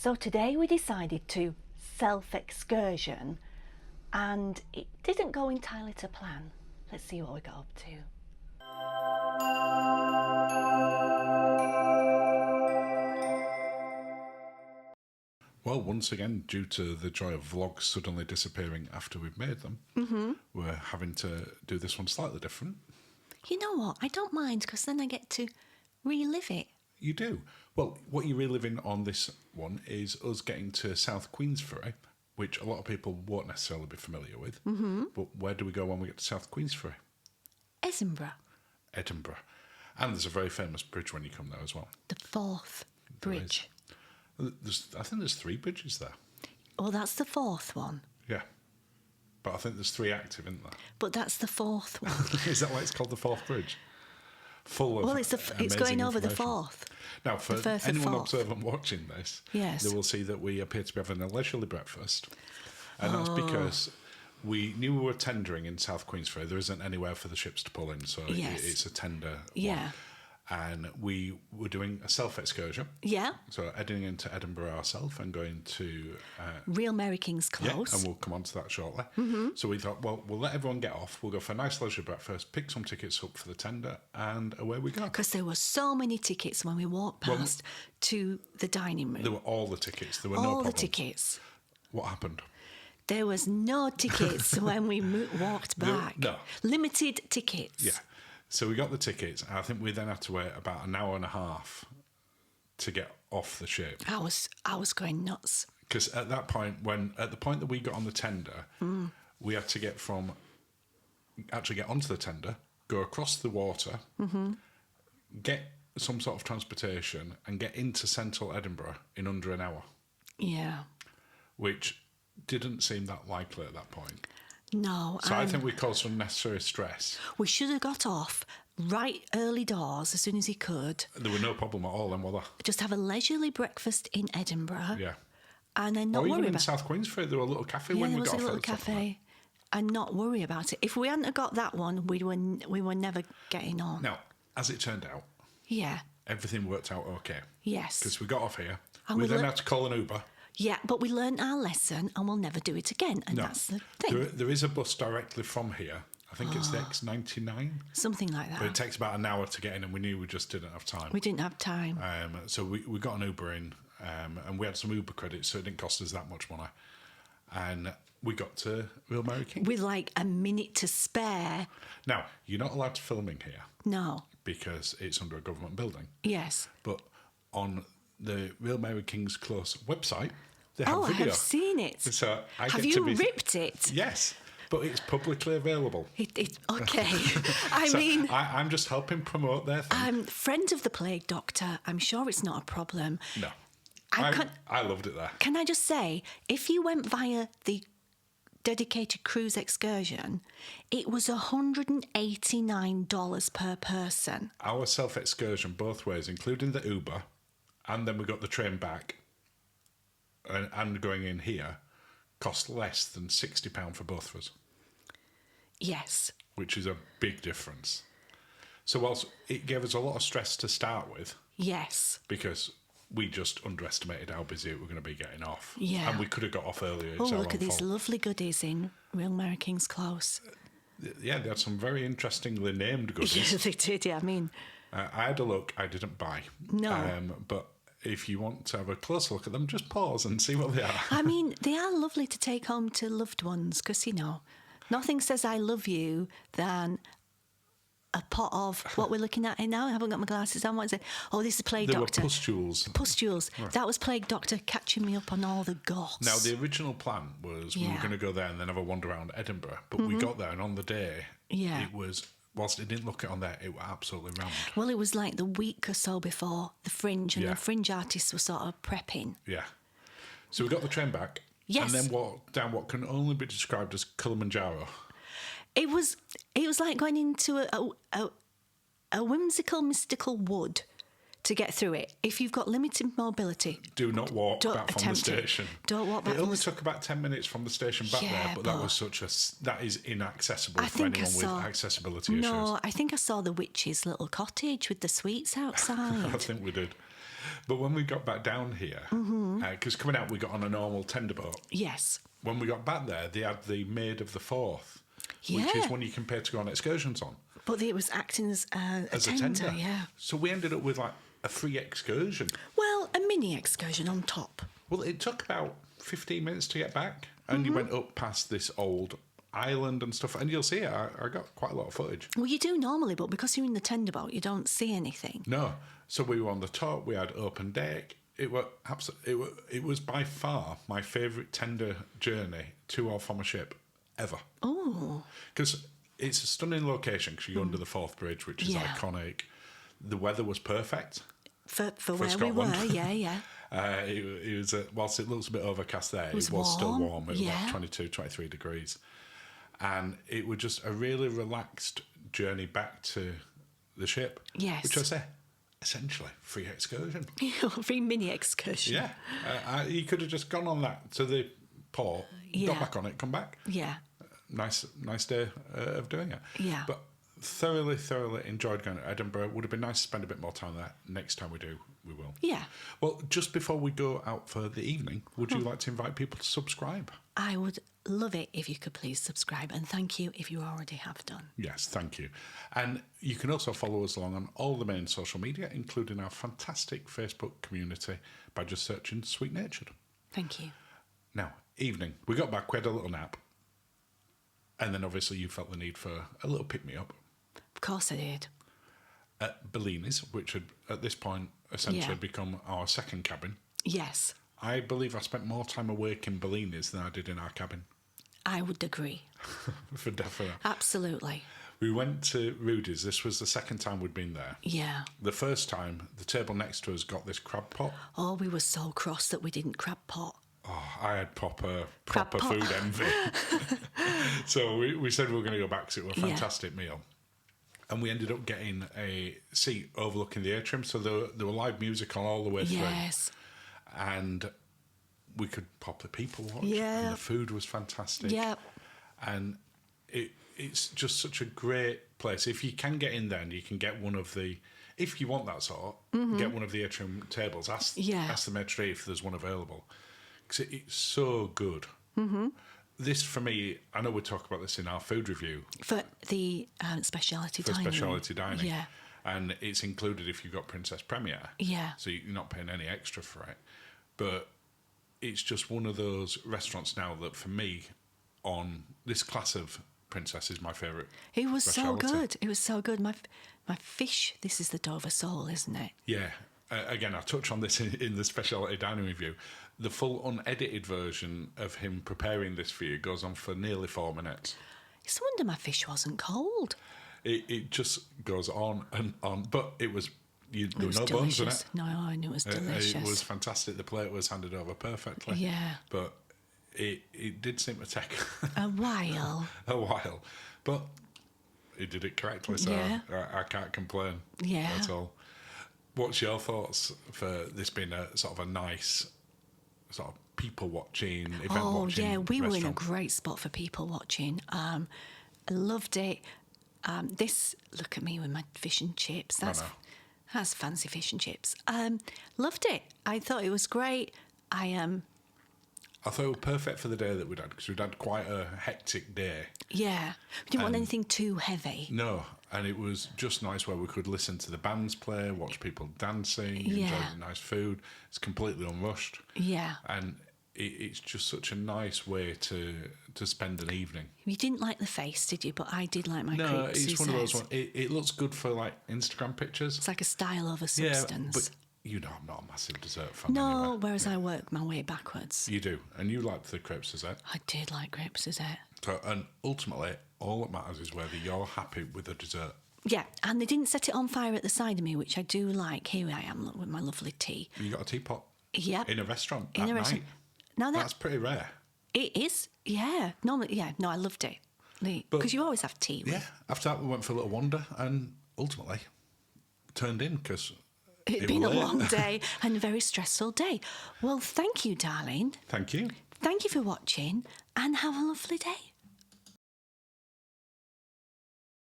So today we decided to self-excursion and it didn't go entirely to plan. Let's see what we got up to. Well, once again, due to the joy of vlogs suddenly disappearing after we've made them, we're having to do this one slightly different. You know what? I don't mind because then I get to relive it. You do. Well, what you're reliving on this one is us getting to South Queensferry, which a lot of people won't necessarily be familiar with. But where do we go when we get to South Queensferry? Edinburgh. Edinburgh. And there's a very famous bridge when you come there as well. The fourth bridge. I think there's 3 bridges there. Oh, that's the fourth one. Yeah. But I think there's 3 active, isn't there? But that's the fourth one. Is that why it's called the fourth bridge? Full of well, it's going over the information. fourth. Now, for anyone observant watching this, yes, they will see that we appear to be having a leisurely breakfast. And that's because we knew we were tendering in South Queensferry. There isn't anywhere for the ships to pull in, so it's a tender one. And we were doing a self-excursion. Yeah. So heading into Edinburgh ourselves and going to... Real Mary King's Close. Yeah, and we'll come on to that shortly. So we thought, well, we'll let everyone get off. We'll go for a nice leisure breakfast, pick some tickets up for the tender, and away we go. Because there were so many tickets when we walked past to the dining room. There were all the tickets. There were all no problems. the tickets. What happened? There was no tickets when we walked back. No. Limited tickets. Yeah. So we got the tickets, and I think we then had to wait about an hour and a half to get off the ship. I was going nuts. Because at that point, at the point that we got on the tender, we had to get onto the tender, go across the water, get some sort of transportation, and get into central Edinburgh in under an hour. Yeah. Which didn't seem that likely at that point. No. So I think we caused unnecessary stress. We should have got off right early doors as soon as he could. There were no problem at all then, were there? Just have a leisurely breakfast in Edinburgh. Yeah. And then not or worry even about... in South Queensferry, there was a little cafe when we got off. Yeah, there was a little cafe. And not worry about it. If we hadn't got that one, we were never getting on. Now, as it turned out, everything worked out okay. Yes. Because we got off here. And we then had to call an Uber. Yeah, but we learned our lesson and we'll never do it again. And that's the thing. There is a bus directly from here. I think it's the X99. Something like that. But it takes about an hour to get in and we knew we just didn't have time. We didn't have time. So we got an Uber in and we had some Uber credits, so it didn't cost us that much money. And we got to Real Mary King. With like a minute to spare. Now, you're not allowed to film in here. No. Because it's under a government building. Yes. But on the Real Mary King's Close website, they have video. I have seen it. So have you ripped it? Yes, but it's publicly available. Okay. I'm just helping promote their thing. I'm friend of the plague doctor. I'm sure it's not a problem. No. I loved it there. Can I just say, if you went via the dedicated cruise excursion, it was $189 per person. Our self-excursion both ways, including the Uber, and then we got the train back, and going in here, cost less than £60 for both of us. Yes. Which is a big difference. So whilst it gave us a lot of stress to start with. Yes. Because we just underestimated how busy we were going to be getting off. Yeah. And we could have got off earlier. Oh, look at these lovely goodies in Real Mary King's Close. Yeah, they had some very interestingly named goodies. Yeah, they did, yeah. I mean... I had a look. I didn't buy. No. But if you want to have a closer look at them, just pause and see what they are. I mean, they are lovely to take home to loved ones because, nothing says I love you than a pot of what we're looking at here now. I haven't got my glasses on. What is it? Oh, this is Plague Doctor. They were pustules. Pustules. Right. That was Plague Doctor catching me up on all the goss. Now, the original plan was we were going to go there and then have a wander around Edinburgh. But we got there and on the day, it was... Whilst it didn't look it on there, it was absolutely rammed. Well, it was like the week or so before the Fringe, and the Fringe artists were sort of prepping. Yeah. So we got the train back. Yes. And then walked down what can only be described as Kilimanjaro. It was like going into a whimsical, mystical wood to get through it. If you've got limited mobility, do not walk back from the station. Don't walk back. It only took about 10 minutes from the station back there, but that is inaccessible for anyone with accessibility issues. No, I think I saw the witch's little cottage with the sweets outside. I think we did. But when we got back down here, because coming out we got on a normal tender boat. Yes. When we got back there, they had the Maid of the Forth, Yeah. which is one you can pay to go on excursions on. But it was acting as a tender, yeah. So we ended up with like a free excursion. Well, a mini excursion on top. Well, it took about 15 minutes to get back, and you went up past this old island and stuff, and you'll see it. I got quite a lot of footage. Well, you do normally, but because you're in the tender boat, you don't see anything. No, so we were on the top. We had open deck. It was by far my favourite tender journey to or from a ship ever. Oh, Because it's a stunning location. Because you're under the Forth Bridge, which is iconic. The weather was perfect for where Scotland. we were, yeah. It was whilst it looks a bit overcast there, it was warm. still warm. It was like 22, 23 degrees. And it was just a really relaxed journey back to the ship. Yes. Which I say, essentially, free excursion. Free mini excursion. Yeah. You could have just gone on that to the port, got back on it, come back. Yeah. Nice day of doing it. Yeah. But thoroughly enjoyed going to Edinburgh. Would have been nice to spend a bit more time there. Next time we do, we will. Yeah. Well, just before we go out for the evening, would you like to invite people to subscribe? I would love it if you could please subscribe, and thank you if you already have done. Yes, thank you. And you can also follow us along on all the main social media, including our fantastic Facebook community, by just searching Sweet Natured. Thank you. Now, evening. We got back, we had a little nap. And then obviously you felt the need for a little pick-me-up. Of course I did. At Bellini's, which had at this point essentially become our second cabin. Yes. I believe I spent more time awake in Bellini's than I did in our cabin. I would agree. For definite. Absolutely. We went to Rudi's. This was the second time we'd been there. Yeah. The first time, the table next to us got this crab pot. Oh, we were so cross that we didn't crab pot. Oh, I had proper Crab pot. food envy. So we said we were going to go back because it was a fantastic meal. And we ended up getting a seat overlooking the atrium. So there were live music on all the way through. Yes. And we could pop the people watch. Yeah. And the food was fantastic. Yeah. And it's just such a great place. If you can get in there and you can get one of the... If you want that sort, get one of the atrium tables. Ask the maitre if there's one available. Because it's so good. Mm-hmm. This, for me, I know we'll talk about this in our food review. For the speciality dining. For speciality dining. Yeah. And it's included if you've got Princess Premier. Yeah. So you're not paying any extra for it. But it's just one of those restaurants now that, for me, on this class of Princess is my favourite. It was speciality. so good. It was so good. My fish, this is the Dover sole, isn't it? Yeah. Again, I touch on this in the speciality dining review. The full unedited version of him preparing this for you goes on for nearly 4 minutes. It's a wonder my fish wasn't cold. It just goes on and on. But it was... there were no delicious. bones in it. No, I knew it was delicious. It was fantastic. The plate was handed over perfectly. Yeah. But it did seem to take... A while. a while. But he did it correctly, so I can't complain at all. What's your thoughts for this being a sort of a nice sort of people watching, event watching? Oh, yeah, we were in a restaurant? great spot for people watching. I loved it. Look at me with my fish and chips. That's fancy fish and chips. Loved it. I thought it was great. I thought it was perfect for the day that we'd had, because we'd had quite a hectic day. Yeah. We didn't want anything too heavy. No, and it was just nice where we could listen to the bands play, watch people dancing, enjoy the nice food. It's completely unrushed. Yeah. And it's just such a nice way to spend an evening. You didn't like the face, did you? But I did like my crepes. No, it's one of those ones. It looks good for like Instagram pictures. It's like a style over substance. Yeah, but you know I'm not a massive dessert fan. No, anyway. whereas I work my way backwards. You do, and you liked the crepes dessert. I did like crepes dessert. So, and ultimately, all that matters is whether you're happy with the dessert. Yeah, and they didn't set it on fire at the side of me, which I do like. Here I am with my lovely tea. You got a teapot. Yep. In a restaurant. In a restaurant. Now that's pretty rare. It is. Yeah. Normally, yeah. No, I loved it because you always have tea. Yeah. After that, we went for a little wander, and ultimately turned in because it'd been a long day and a very stressful day. Well, thank you, darling. Thank you. Thank you for watching, and have a lovely day.